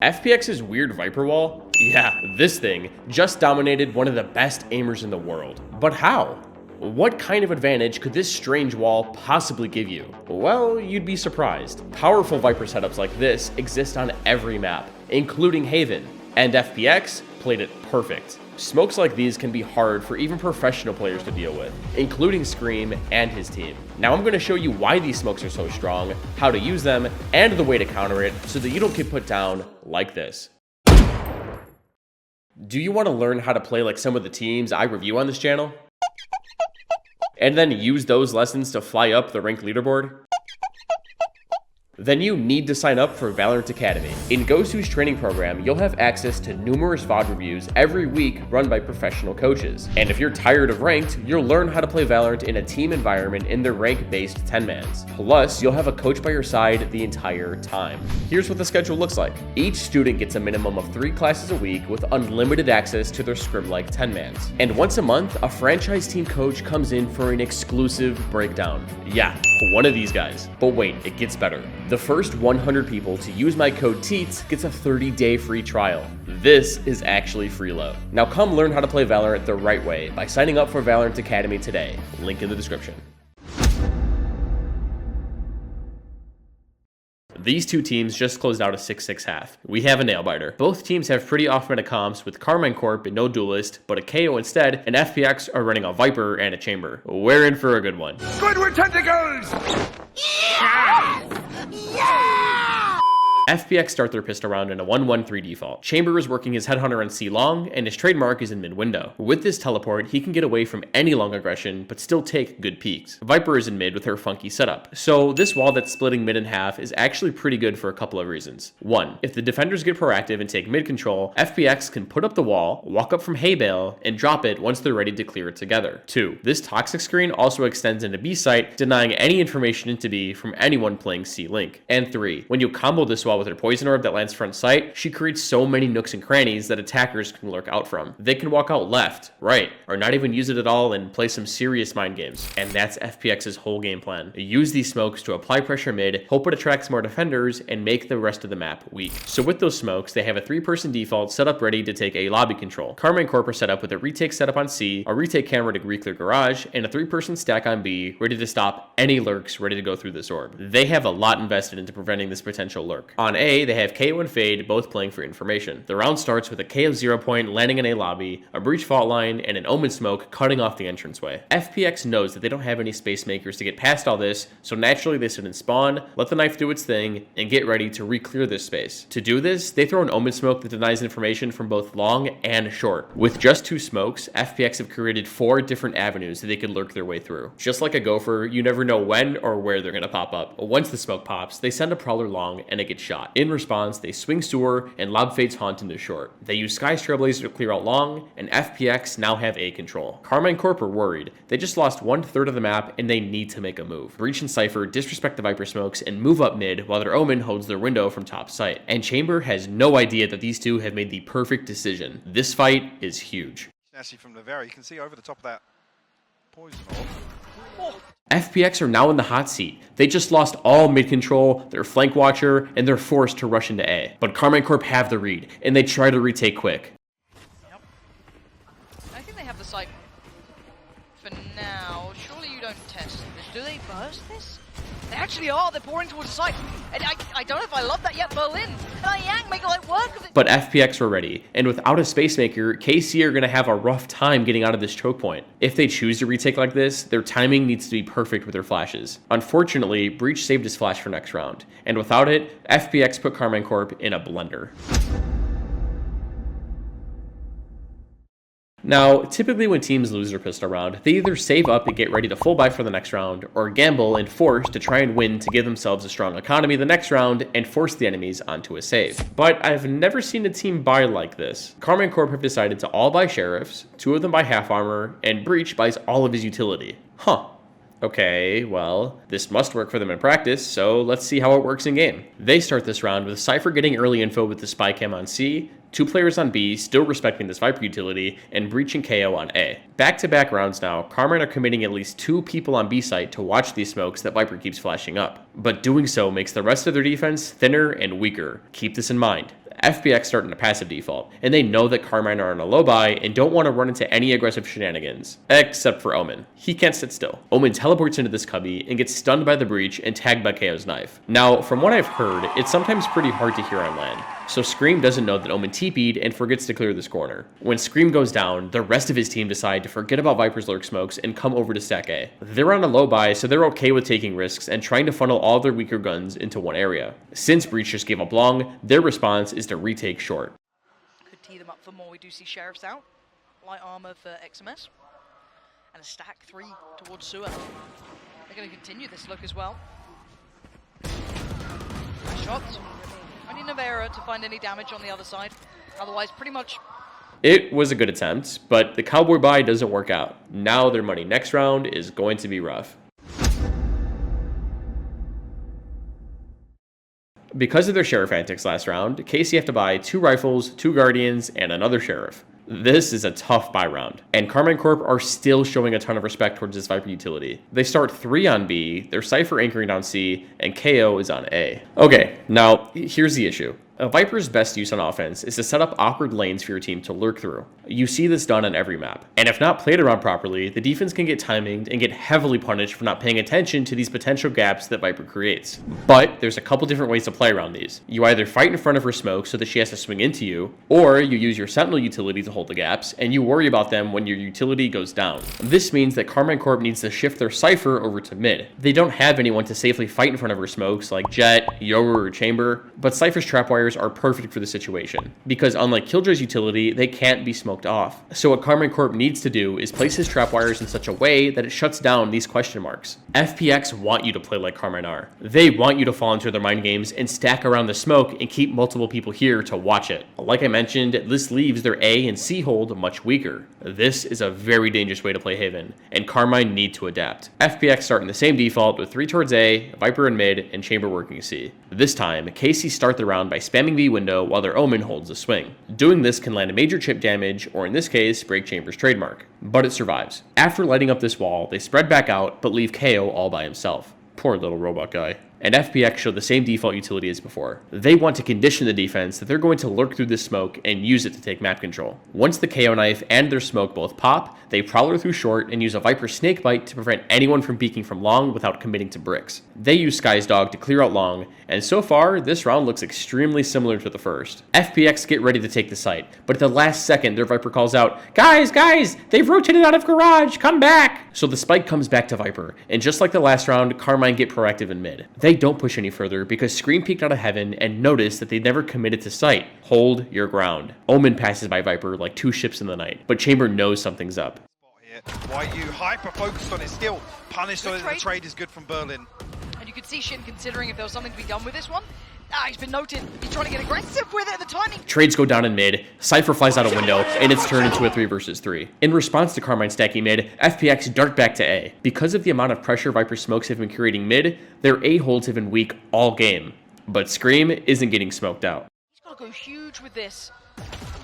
FPX's weird Viper wall? Yeah, this thing just dominated one of the best aimers in the world. But how? What kind of advantage could this strange wall possibly give you? Well, you'd be surprised. Powerful Viper setups like this exist on every map, including Haven, and FPX played it perfect. Smokes like these can be hard for even professional players to deal with, including Scream and his team. Now I'm going to show you why these smokes are so strong, how to use them, and the way to counter it so that you don't get put down like this. Do you want to learn how to play like some of the teams I review on this channel? And then use those lessons to fly up the rank leaderboard? Then you need to sign up for Valorant Academy. In Gosu's training program, you'll have access to numerous VOD reviews every week run by professional coaches. And if you're tired of ranked, you'll learn how to play Valorant in a team environment in the rank-based 10-mans. Plus, you'll have a coach by your side the entire time. Here's what the schedule looks like. Each student gets a minimum of 3 classes a week with unlimited access to their scrim-like 10-mans. And once a month, a franchise team coach comes in for an exclusive breakdown. Yeah, one of these guys. But wait, it gets better. The first 100 people to use my code Teets gets a 30-day free trial. This is actually freelo. Now come learn how to play Valorant the right way by signing up for Valorant Academy today. Link in the description. These two teams just closed out a 6-6 half. We have a nail-biter. Both teams have pretty off-meta comps with Karmine Corp and no duelist, but a KO instead, and FPX are running a Viper and a Chamber. We're in for a good one. Squidward tentacles! Yes! Yeah! FPX start their pistol round in a 1-1-3 default. Chamber is working his headhunter on C long, and his trademark is in mid window. With this teleport, he can get away from any long aggression, but still take good peeks. Viper is in mid with her funky setup. So this wall that's splitting mid in half is actually pretty good for a couple of reasons. 1. If the defenders get proactive and take mid control, FPX can put up the wall, walk up from hay bale, and drop it once they're ready to clear it together. 2. This toxic screen also extends into B site, denying any information into B from anyone playing C link. And 3. When you combo this wall with her poison orb that lands front sight, she creates so many nooks and crannies that attackers can lurk out from. They can walk out left, right, or not even use it at all and play some serious mind games. And that's FPX's whole game plan. Use these smokes to apply pressure mid, hope it attracts more defenders, and make the rest of the map weak. So with those smokes, they have a 3-person default set up ready to take A lobby control. Karmine Corp are set up with a retake setup on C, a retake camera to re-clear garage, and a 3-person stack on B, ready to stop any lurks ready to go through this orb. They have a lot invested into preventing this potential lurk. On A, they have KO and Fade both playing for information. The round starts with a KO 0 point landing in a lobby, a breach fault line, and an Omen smoke cutting off the entranceway. FPX knows that they don't have any space makers to get past all this, so naturally they sit and spawn, let the knife do its thing, and get ready to re-clear this space. To do this, they throw an Omen smoke that denies information from both long and short. With just 2 smokes, FPX have created 4 different avenues that they could lurk their way through. Just like a gopher, you never know when or where they're gonna pop up. Once the smoke pops, they send a prowler long and it gets shot. In response, they swing sewer and lob Fade's Haunt into short. They use Sky's Trailblazer to clear out long, and FPX now have A control. Karmine Corp are worried. They just lost 1/3 of the map and they need to make a move. Breach and Cypher disrespect the Viper smokes and move up mid while their Omen holds their window from top sight. And Chamber has no idea that these two have made the perfect decision. This fight is huge. Actually, from the very, you can see over the top of that poison orb. Oh. FPX are now in the hot seat. They just lost all mid control, their flank watcher, and they're forced to rush into A. But Karmine Corp have the read, and they try to retake quick. Yep. I think they have the site for now. Surely you don't test this. Do they burst this? They actually are. They're pouring towards the site. And I don't know if I love that yet. Berlin and I Yang make light work of it. But FPX were ready, and without a space maker, KC are going to have a rough time getting out of this choke point. If they choose to retake like this, their timing needs to be perfect with their flashes. Unfortunately, Breach saved his flash for next round, and without it, FPX put Karmine Corp in a blender. Now, typically when teams lose their pistol round, they either save up and get ready to full buy for the next round, or gamble and force to try and win to give themselves a strong economy the next round and force the enemies onto a save. But I've never seen a team buy like this. Karmine Corp have decided to all buy sheriffs, 2 of them buy half armor, and Breach buys all of his utility. Huh. Okay, well, this must work for them in practice, so let's see how it works in game. They start this round with Cypher getting early info with the spy cam on C, 2 players on B still respecting this Viper utility, and Breach and KO on A. Back-to-back rounds now, Karmine are committing at least 2 people on B site to watch these smokes that Viper keeps flashing up. But doing so makes the rest of their defense thinner and weaker. Keep this in mind. FPX start in a passive default, and they know that Karmine are on a low buy and don't want to run into any aggressive shenanigans. Except for Omen. He can't sit still. Omen teleports into this cubby and gets stunned by the breach and tagged by KO's knife. Now, from what I've heard, it's sometimes pretty hard to hear on LAN, so Scream doesn't know that Omen TP'd and forgets to clear this corner. When Scream goes down, the rest of his team decide to forget about Viper's lurk smokes and come over to stack A. They're on a low buy, so they're okay with taking risks and trying to funnel all their weaker guns into one area. Since Breach just gave up long, their response is to retake short. Could tee them up for more. We do see Sheriffs out. Light armor for XMS. And a stack 3 towards Sewer. They're going to continue this look as well. Nice shots. Only Navera to find any damage on the other side. Otherwise, pretty much. It was a good attempt, but the Cowboy buy doesn't work out. Now their money next round is going to be rough. Because of their Sheriff antics last round, KC have to buy 2 rifles, 2 Guardians, and another Sheriff. This is a tough buy round, and Karmine Corp are still showing a ton of respect towards this Viper utility. They start 3 on B, their Cypher anchoring down C, and KO is on A. Okay, now here's the issue. A Viper's best use on offense is to set up awkward lanes for your team to lurk through. You see this done on every map. And if not played around properly, the defense can get timinged and get heavily punished for not paying attention to these potential gaps that Viper creates. But there's a couple different ways to play around these. You either fight in front of her smoke so that she has to swing into you, or you use your Sentinel utility to hold the gaps, and you worry about them when your utility goes down. This means that Karmine Corp needs to shift their Cypher over to mid. They don't have anyone to safely fight in front of her smokes like Jet, Yoru, or Chamber, but Cypher's Trapwires are perfect for the situation, because unlike Killjoy's utility, they can't be smoked off. So what Karmine Corp needs to do is place his Trapwires in such a way that it shuts down these question marks. FPX want you to play like Karmine are. They want you to fall into their mind games and stack around the smoke and keep multiple people here to watch it. Like I mentioned, this leaves their A and C hold much weaker. This is a very dangerous way to play Haven, and Karmine need to adapt. FPX start in the same default with 3 towards A, Viper in mid, and Chamber working C. This time, KC start the round by spamming B window while their Omen holds the swing. Doing this can land a major chip damage, or in this case, break Chamber's trademark. But it survives. After lighting up this wall, they spread back out, but leave KO all by himself. Poor little robot guy. And FPX showed the same default utility as before. They want to condition the defense that they're going to lurk through this smoke and use it to take map control. Once the KO knife and their smoke both pop, they prowler through short and use a Viper snakebite to prevent anyone from peeking from long without committing to bricks. They use Sky's Dog to clear out long, and so far, this round looks extremely similar to the first. FPX get ready to take the site, but at the last second, their Viper calls out, Guys, they've rotated out of garage, come back! So the spike comes back to Viper, and just like the last round, Karmine get proactive in mid. They don't push any further because Scream peeked out of heaven and noticed that they never committed to sight. Hold your ground. Omen passes by Viper like 2 ships in the night, but Chamber knows something's up. Why you hyper-focused on his skill, punished on it, the trade is good from Berlin. And you could see Shin considering if there was something to be done with this one. He's been noted. He's trying to get aggressive with it at the timing. Trades go down in mid, Cypher flies out a window, and it's turned into a 3 versus 3. In response to Karmine stacking mid, FPX dart back to A. Because of the amount of pressure Viper smokes have been creating mid, their A holds have been weak all game. But Scream isn't getting smoked out. He's got to go huge with this.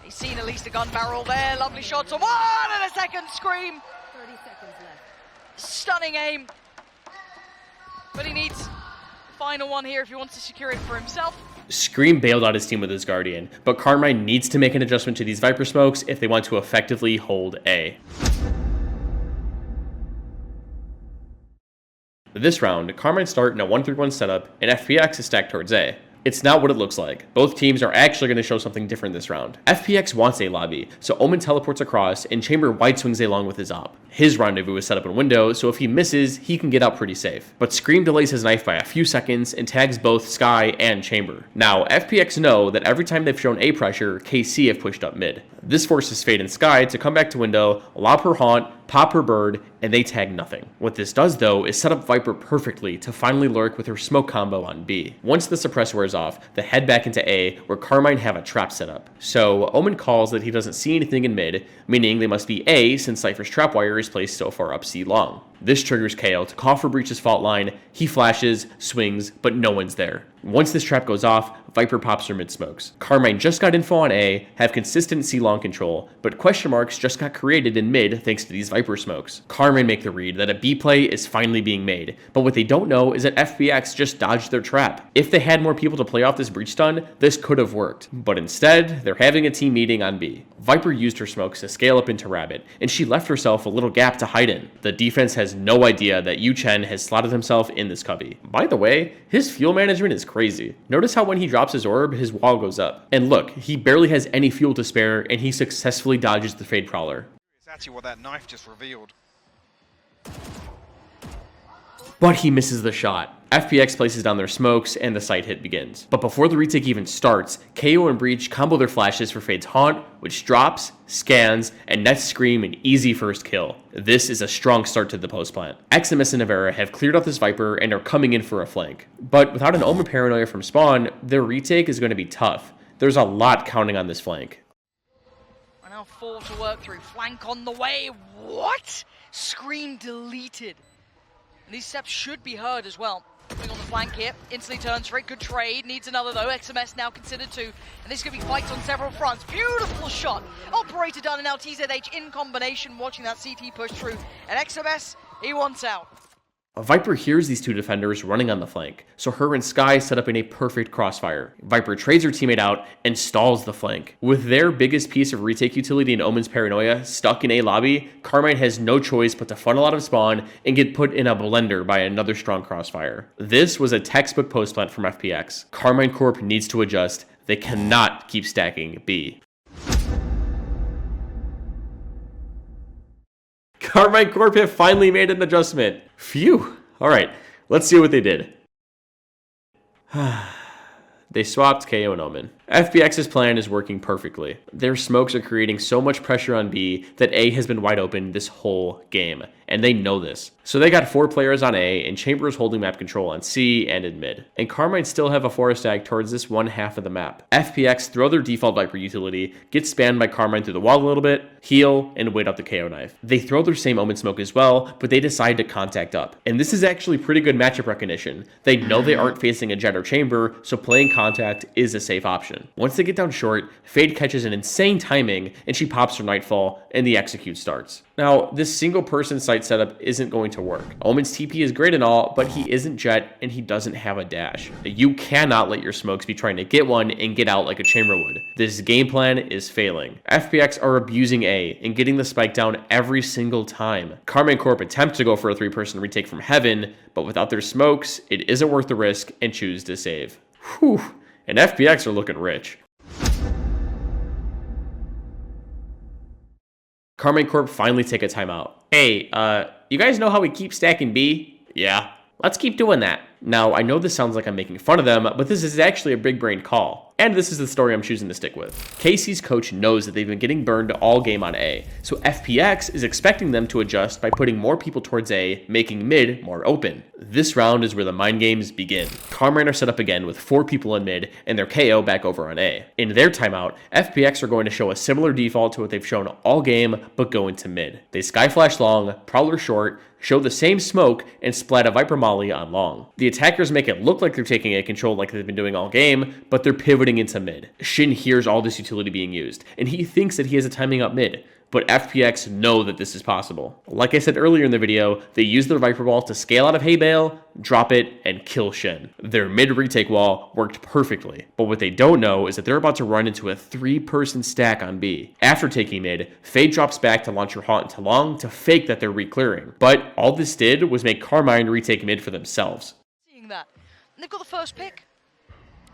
He's seen at least a gun barrel there. Lovely shots on 1 and a second. Scream. 30 seconds left. Stunning aim. But he needs final one here if he wants to secure it for himself. Scream bailed out his team with his Guardian, but Karmine needs to make an adjustment to these Viper smokes if they want to effectively hold A. This round, Karmine start in a 1-3-1 setup, and FPX is stacked towards A. It's not what it looks like. Both teams are actually going to show something different this round. FPX wants a lobby, so Omen teleports across, and Chamber wide swings A long with his op. His rendezvous is set up in window, so if he misses, he can get out pretty safe. But Scream delays his knife by a few seconds and tags both Sky and Chamber. Now, FPX know that every time they've shown A pressure, KC have pushed up mid. This forces Fade and Sky to come back to window, lob her haunt, pop her bird, and they tag nothing. What this does though is set up Viper perfectly to finally lurk with her smoke combo on B. Once the suppressor wears off, they head back into A where Karmine have a trap set up. So Omen calls that he doesn't see anything in mid, meaning they must be A since Cypher's Trapwire is placed so far up C long. This triggers KO to call for Breach's fault line. He flashes, swings, but no one's there. Once this trap goes off, Viper pops her mid-smokes. Karmine just got info on A, have consistent C-long control, but question marks just got created in mid thanks to these Viper smokes. Karmine make the read that a B play is finally being made, but what they don't know is that FPX just dodged their trap. If they had more people to play off this breach stun, this could have worked, but instead, they're having a team meeting on B. Viper used her smokes to scale up into Rabbit, and she left herself a little gap to hide in. The defense has no idea that Yu Chen has slotted himself in this cubby. By the way, his fuel management is crazy. Notice how when he drops his orb, his wall goes up. And look, he barely has any fuel to spare, and he successfully dodges the Fade Prowler. It's actually what that knife just revealed. But he misses the shot. FPX places down their smokes, and the site hit begins. But before the retake even starts, KO and Breach combo their flashes for Fade's Haunt, which drops, scans, and nets Scream an easy first kill. This is a strong start to the post plant. XMS and Navera have cleared out this Viper and are coming in for a flank. But without an Omen Paranoia from spawn, their retake is going to be tough. There's a lot counting on this flank. And now 4 to work through. Flank on the way. What? Scream deleted. And these steps should be heard as well. Putting on the flank here, instantly turns for it, good trade, needs another though, XMS now considered 2, and this is going to be fights on several fronts. Beautiful shot, operator done, and now TZH in combination, watching that CT push through, and XMS, he wants out. Viper hears these two defenders running on the flank, so her and Sky set up in a perfect crossfire. Viper trades her teammate out and stalls the flank. With their biggest piece of retake utility in Omen's Paranoia stuck in A lobby, Karmine has no choice but to funnel out of spawn and get put in a blender by another strong crossfire. This was a textbook post plant from FPX. Karmine Corp needs to adjust. They cannot keep stacking B. Karmine Corp have finally made an adjustment. Phew. Alright, let's see what they did. They swapped KO and Omen. FPX's plan is working perfectly. Their smokes are creating so much pressure on B that A has been wide open this whole game, and they know this. So they got 4 players on A, and Chambers holding map control on C and in mid. And Karmine still have a forest ag towards this one half of the map. FPX throw their default Viper utility, get spammed by Karmine through the wall a little bit, heal, and wait out the KO knife. They throw their same Omen smoke as well, but they decide to contact up. And this is actually pretty good matchup recognition. They know they aren't facing a Jet or Chamber, so playing contact is a safe option. Once they get down short, Fade catches an insane timing, and she pops her Nightfall, and the execute starts. Now, this single person site setup isn't going to work. Omen's TP is great and all, but he isn't Jet, and he doesn't have a dash. You cannot let your smokes be trying to get one and get out like a Chamber would. This game plan is failing. FPX are abusing A and getting the spike down every single time. Karmine Corp attempt to go for a 3-person retake from heaven, but without their smokes, it isn't worth the risk and choose to save. Whew. And FPX are looking rich. Karmine Corp finally take a timeout. Hey, you guys know how we keep stacking B? Yeah. Let's keep doing that. Now, I know this sounds like I'm making fun of them, but this is actually a big brain call. And this is the story I'm choosing to stick with. KC's coach knows that they've been getting burned all game on A, so FPX is expecting them to adjust by putting more people towards A, making mid more open. This round is where the mind games begin. Karmine are set up again with 4 people in mid, and their KO back over on A. In their timeout, FPX are going to show a similar default to what they've shown all game, but go into mid. They sky flash long, Prowler short, show the same smoke, and splat a Viper Molly on long. The attackers make it look like they're taking A control like they've been doing all game, but they're pivoting into mid. Shin hears all this utility being used, and he thinks that he has a timing up mid, but FPX know that this is possible. Like I said earlier in the video, they use their Viper Ball to scale out of Hay Bale, drop it, and kill Shin. Their mid retake wall worked perfectly, but what they don't know is that they're about to run into a 3-person stack on B. After taking mid, Fade drops back to launch her Haunt into long to fake that they're re-clearing, but all this did was make Karmine retake mid for themselves. Seeing that, and they've got the first pick.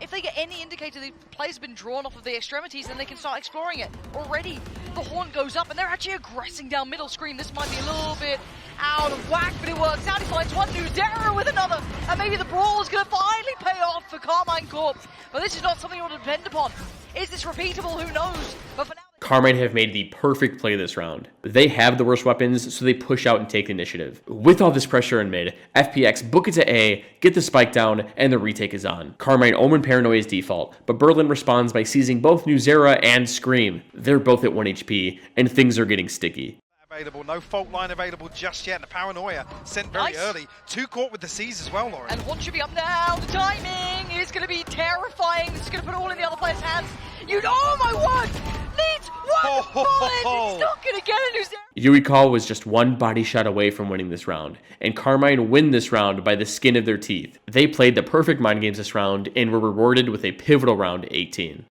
If they get any indicator the players have been drawn off of the extremities, then they can start exploring it. Already, the Haunt goes up, and they're actually aggressing down middle screen. This might be a little bit out of whack, but it works out. He finds one, Nudera with another, and maybe the brawl is going to finally pay off for Karmine Corp. But this is not something you want to depend upon. Is this repeatable? Who knows? But for now, Karmine have made the perfect play this round. They have the worst weapons, so they push out and take the initiative. With all this pressure in mid, FPX book it to A, get the spike down, and the retake is on. Karmine Omen Paranoia is default, but Berlin responds by seizing both Nuzera and Scream. They're both at 1 HP, and things are getting sticky. available, no fault line available just yet. And the paranoia sent very early. 2 caught with the C's as well, Lauren. And one should be up now. The timing is going to be terrifying. This is going to put it all in the other player's hands. Oh my word! Needs one bullet. He's not going to get it. Yui Call was just one body shot away from winning this round, and Karmine win this round by the skin of their teeth. They played the perfect mind games this round and were rewarded with a pivotal round 18.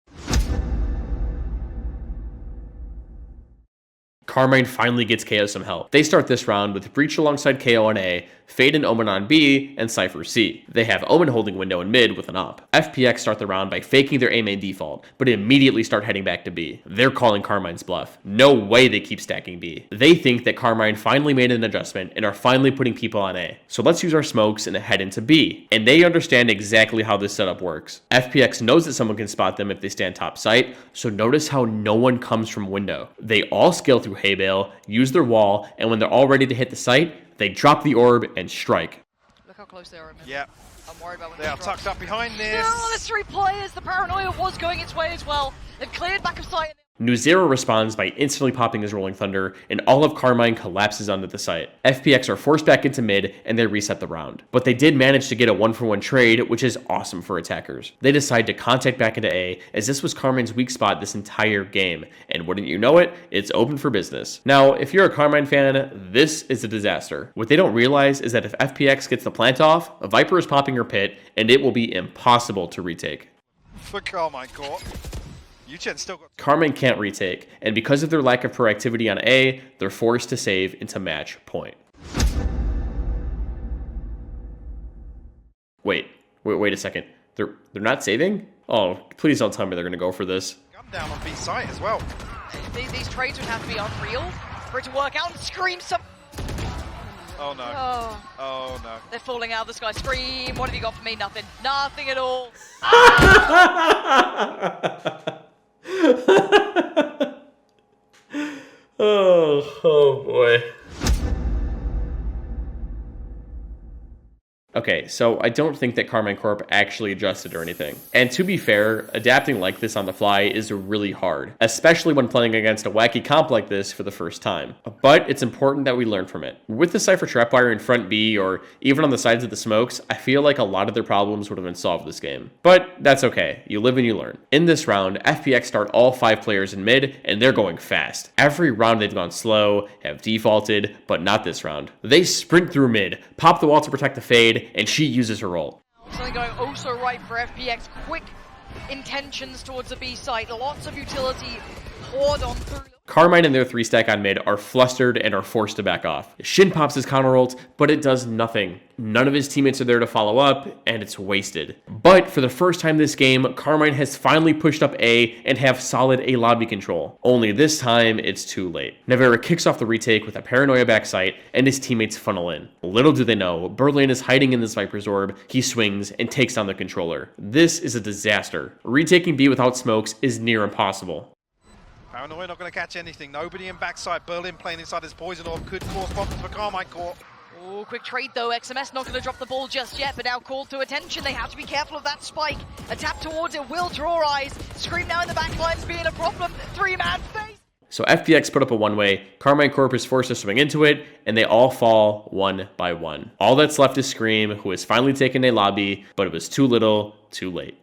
Karmine finally gets KO some help. They start this round with Breach alongside KO on A, Fade and Omen on B, and Cypher C. They have Omen holding window in mid with an op. FPX start the round by faking their A main default, but immediately start heading back to B. They're calling Karmine's bluff. No way they keep stacking B. They think that Karmine finally made an adjustment and are finally putting people on A. So let's use our smokes and head into B. And they understand exactly how this setup works. FPX knows that someone can spot them if they stand top site, so notice how no one comes from window. They all scale through hay bale, use their wall, and when they're all ready to hit the site, they drop the orb and strike. Look how close they are. Yeah. I'm worried about when they are tucked up behind this. Still, there's 3 players. The paranoia was going its way as well. They've cleared back of sight. Nuzero responds by instantly popping his Rolling Thunder, and all of Karmine collapses onto the site. FPX are forced back into mid, and they reset the round. But they did manage to get a 1-for-1 trade, which is awesome for attackers. They decide to contact back into A, as this was Karmine's weak spot this entire game, and wouldn't you know it, it's open for business. Now, if you're a Karmine fan, this is a disaster. What they don't realize is that if FPX gets the plant off, a Viper is popping her pit, and it will be impossible to retake. For Karmine Corp. Still got Karmine can't retake, and because of their lack of proactivity on A, they're forced to save into match point. Wait a second. They're not saving? Oh, please don't tell me they're gonna go for this. Gun down on B site as well. These trades would have to be unreal for it to work out and Scream some. Oh no. Oh no. They're falling out of the sky. Scream, what have you got for me? Nothing. Nothing at all. Oh boy. Okay, so I don't think that Karmine Corp actually adjusted or anything. And to be fair, adapting like this on the fly is really hard, especially when playing against a wacky comp like this for the first time. But it's important that we learn from it. With the Cypher Trapwire in front B, or even on the sides of the smokes, I feel like a lot of their problems would have been solved this game. But that's okay, you live and you learn. In this round, FPX start all 5 players in mid, and they're going fast. Every round they've gone slow, have defaulted, but not this round. They sprint through mid, pop the wall to protect the fade, and she uses her ult. Something going oh so right for FPX. Quick intentions towards the B site. Lots of utility poured on through. Karmine and their 3-stack on mid are flustered and are forced to back off. Shin pops his counter ult, but it does nothing. None of his teammates are there to follow up, and it's wasted. But for the first time this game, Karmine has finally pushed up A and have solid A lobby control. Only this time, it's too late. Nevera kicks off the retake with a paranoia backside, and his teammates funnel in. Little do they know, Berlin is hiding in this Viper's orb, he swings and takes down the controller. This is a disaster. Retaking B without smokes is near impossible. Paranoia not going to catch anything. Nobody in backside. Berlin playing inside his poison orb could cause problems for Karmine Corp. Oh, quick trade though. XMS not going to drop the ball just yet, but now called to attention. They have to be careful of that spike. A tap towards it will draw eyes. Scream now in the backline's being a problem. 3-man face. So FPX put up a one-way, Karmine Corp is forced to swing into it, and they all fall one by one. All that's left is Scream, who has finally taken a lobby, but it was too little, too late.